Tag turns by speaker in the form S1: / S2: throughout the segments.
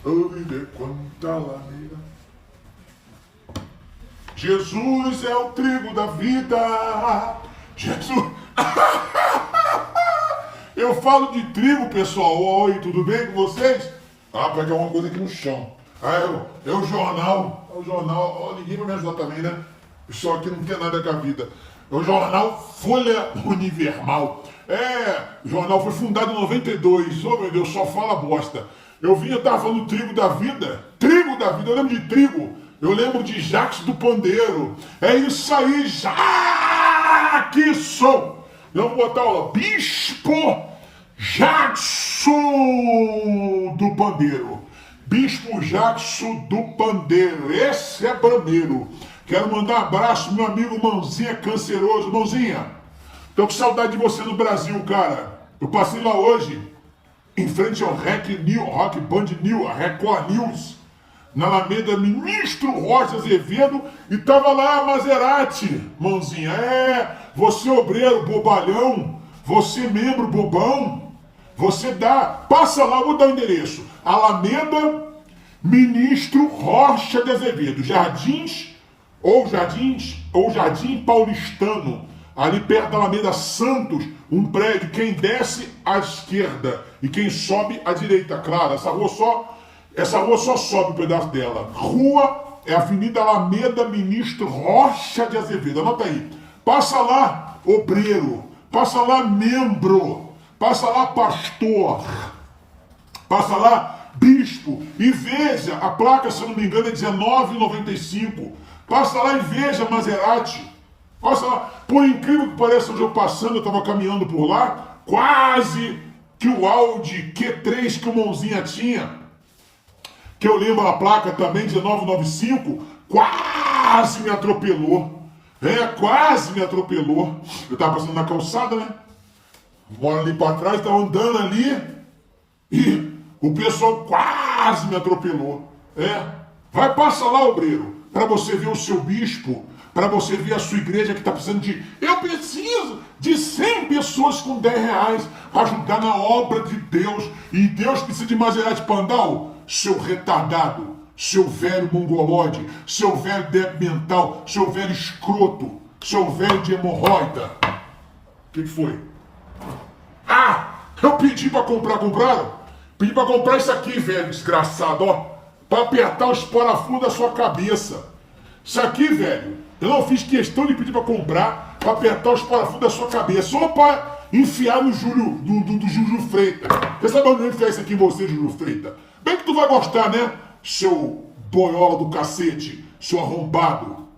S1: Ouvir quanta lameira. Jesus é o trigo da vida. Jesus. Eu falo de trigo, pessoal. Oi, tudo bem com vocês? Ah, pegar uma coisa aqui no chão. Ah, é o jornal. É o jornal. Oh, ninguém vai me ajudar também, né? O pessoal aqui não tem nada com a vida. É o jornal Folha Universal. O jornal foi fundado em 92. Oh, meu Deus, só fala bosta. Eu tava falando trigo da vida. Trigo da vida, eu lembro de trigo. Eu lembro de Jacques do Pandeiro. É isso aí, Jackson. Vamos botar aula. Bispo Jackson do Pandeiro. Bispo Jackson do Pandeiro. Esse é brameiro. Quero mandar um abraço pro meu amigo Mãozinha Canceroso. Mãozinha, tô com saudade de você no Brasil, cara. Eu passei lá hoje, em frente ao Rock Band News, a Record News, na Alameda Ministro Rocha Azevedo, e tava lá a Maserati, Mãozinha. Você obreiro bobalhão, você membro bobão, você passa lá, vou dar o endereço. Alameda Ministro Rocha de Azevedo, Jardim Paulistano, ali perto da Alameda Santos, um prédio, quem desce à esquerda e quem sobe à direita, claro, essa rua só sobe um pedaço dela. Rua é Avenida Alameda Ministro Rocha de Azevedo, anota aí. Passa lá, obreiro, passa lá, membro, passa lá, pastor, passa lá, bispo, e veja, a placa, se eu não me engano, é 19,95. Passa lá e veja Maserati. Passa lá. Por incrível que pareça, onde eu passando, eu estava caminhando por lá, quase que o Audi Q3 que o Mãozinha tinha, que eu lembro a placa também, 1995, quase me atropelou. Quase me atropelou. Eu estava passando na calçada, né? Moro ali para trás, estava andando ali e o pessoal quase me atropelou. Vai, passa lá, obreiro, para você ver o seu bispo, para você ver a sua igreja que está precisando de... Eu preciso de 100 pessoas com 10 reais para ajudar na obra de Deus. E Deus precisa de Maserati Pandal, seu retardado, seu velho mongolode, seu velho débil mental, seu velho escroto, seu velho de hemorroida. O que foi? Eu pedi para comprar, compraram? Pedi para comprar isso aqui, velho, desgraçado, ó. Para apertar os parafusos da sua cabeça. Isso aqui, velho, eu não fiz questão de pedir para comprar para apertar os parafusos da sua cabeça. Ou para enfiar no do Júlio Freitas. Você sabe onde enfiar isso aqui em você, Júlio Freitas? Bem que tu vai gostar, né? Seu boiola do cacete, seu arrombado,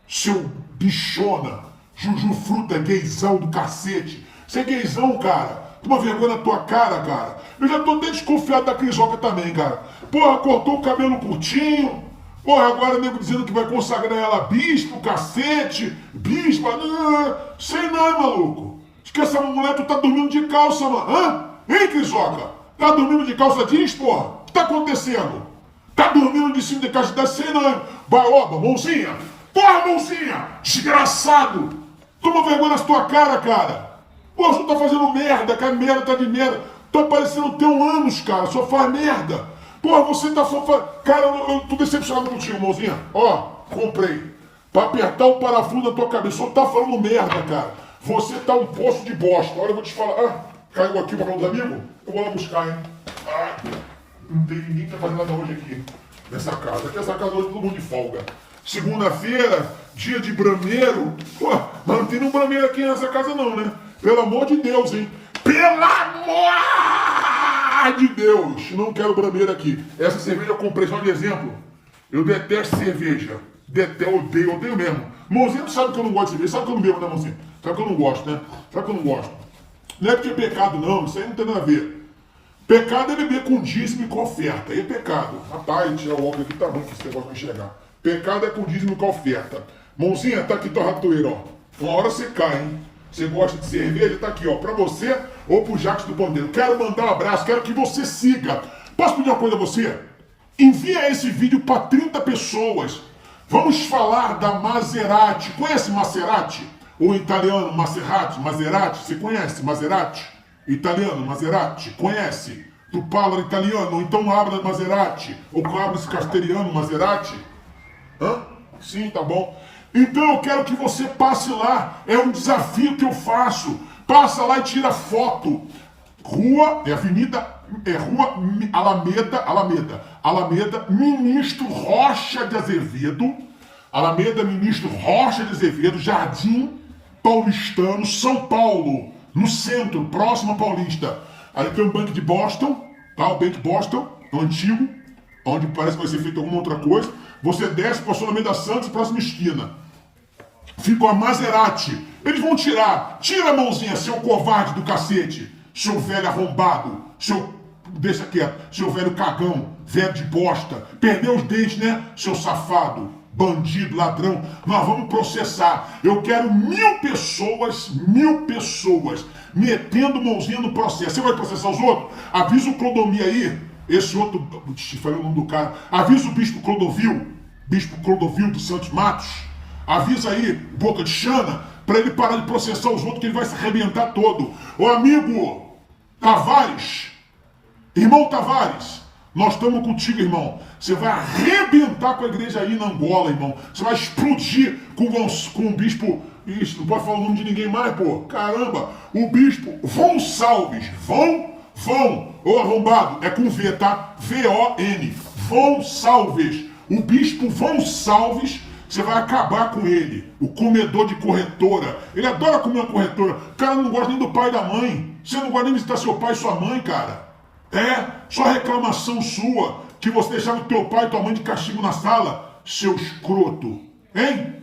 S1: seu bichona, Juju Fruta, gaysão do cacete. Você é gaysão, cara. Toma vergonha na tua cara. Eu já tô até desconfiado da Crisoca também, cara. Porra, cortou o cabelo curtinho. Porra, agora o nego dizendo que vai consagrar ela bispo, cacete, bispa. Sei não, maluco. Diz que essa mulher, tu tá dormindo de calça, mano. Hein, Crisoca? Tá dormindo de calça jeans, porra? O que tá acontecendo? Tá dormindo de cima de castidade? Sei não. Baoba, mãozinha. Porra, mãozinha. Desgraçado. Toma vergonha na tua cara. Pô, você tá fazendo merda, cara. Merda tá de merda. Tá parecendo ter anos, cara. Só faz merda. Pô, você tá só fazendo... Cara, eu tô decepcionado contigo, mãozinha. Ó, comprei. Pra apertar o parafuso da tua cabeça. Só tá falando merda, cara. Você tá um poço de bosta. Olha, eu vou te falar. Caiu aqui pra falar dos amigos? Eu vou lá buscar, hein. Não tem ninguém que tá fazendo nada hoje aqui. Nessa casa. Aqui essa casa hoje todo mundo de folga. Segunda-feira, dia de brameiro. Pô, mas não tem nenhum brameiro aqui nessa casa não, né? Pelo amor de Deus, hein? Pelo amor de Deus! Não quero brameiro aqui. Essa cerveja eu comprei só de exemplo. Eu detesto cerveja. Odeio mesmo. Mãozinha, tu sabe que eu não gosto de cerveja. Sabe que eu não bebo, né, mãozinha? Sabe que eu não gosto, né? Sabe que eu não gosto. Não é porque é pecado, não. Isso aí não tem nada a ver. Pecado é beber com dízimo e com oferta. Aí é pecado. Rapaz, tirar o óculos aqui, tá bom que esse negócio vai enxergar. Pecado é com dízimo e com oferta. Mãozinha, tá aqui tua ratoeira, ó. Uma hora você cai, hein? Você gosta de cerveja? Tá aqui, ó. Pra você ou pro Jacques do Pandeiro. Quero mandar um abraço, quero que você siga. Posso pedir uma coisa a você? Envia esse vídeo pra 30 pessoas. Vamos falar da Maserati. Conhece Maserati? O italiano Maserati? Você conhece Maserati? Italiano Maserati? Conhece? Tu parla italiano, então habla Maserati. Ou habla castelhano Maserati. Hã? Sim, tá bom. Então eu quero que você passe lá. É um desafio que eu faço. Passa lá e tira foto. Rua, Alameda, Ministro Rocha de Azevedo. Alameda, Ministro Rocha de Azevedo, Jardim Paulistano, São Paulo. No centro, próximo a Paulista. Aí tem o Banco de Boston, tá? O Banco de Boston, o antigo, onde parece que vai ser feito alguma outra coisa. Você desce, passou na meio da Santos, próxima esquina. Fica a Maserati. Eles vão tirar. Tira a mãozinha, seu covarde do cacete. Seu velho arrombado. Seu... Deixa quieto. Seu velho cagão. Velho de bosta. Perdeu os dentes, né? Seu safado. Bandido, ladrão. Nós vamos processar. Eu quero 1000 pessoas metendo mãozinha no processo. Você vai processar os outros? Avisa o Clodomir aí. Esse outro... Falei o nome do cara. Avisa o Bispo Clodovil. Bispo Clodovil dos Santos Matos. Avisa aí, Boca de Xana, pra ele parar de processar os outros, que ele vai se arrebentar todo. Ô amigo Tavares, irmão Tavares, nós estamos contigo, irmão. Você vai arrebentar com a igreja aí na Angola, irmão. Você vai explodir com o bispo... Isso, não pode falar o nome de ninguém mais, pô. Caramba, o bispo Gonçalves. Ô arrombado, é com V, tá? V-O-N. Gonçalves. O bispo Gonçalves... Você vai acabar com ele, o comedor de corretora. Ele adora comer uma corretora. O cara não gosta nem do pai e da mãe. Você não gosta nem de visitar seu pai e sua mãe, cara. É, só reclamação sua, que você deixava o teu pai e tua mãe de castigo na sala. Seu escroto. Hein?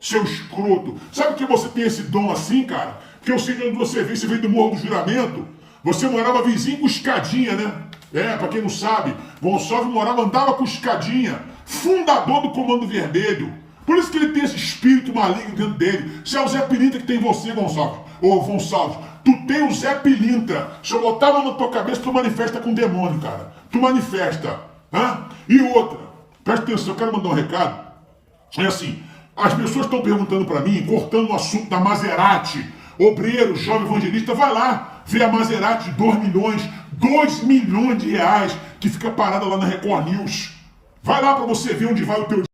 S1: Seu escroto. Sabe que você tem esse dom assim, cara? Porque eu sei de onde você veio do Morro do Juramento. Você morava vizinho com escadinha, né? É, pra quem não sabe, Gonçalves andava com escadinha, fundador do Comando Vermelho. Por isso que ele tem esse espírito maligno dentro dele. Se é o Zé Pilintra que tem em você, Gonçalves, ô Gonçalves, tu tem o Zé Pilintra. Se eu botar a mão na tua cabeça, tu manifesta com o demônio, cara. Tu manifesta. Hã? E outra, presta atenção, eu quero mandar um recado. É assim, as pessoas estão perguntando pra mim, cortando o assunto da Maserati. Obreiro, jovem evangelista, vai lá ver a Maserati de 2 milhões de reais, que fica parada lá na Record News. Vai lá pra você ver onde vai o teu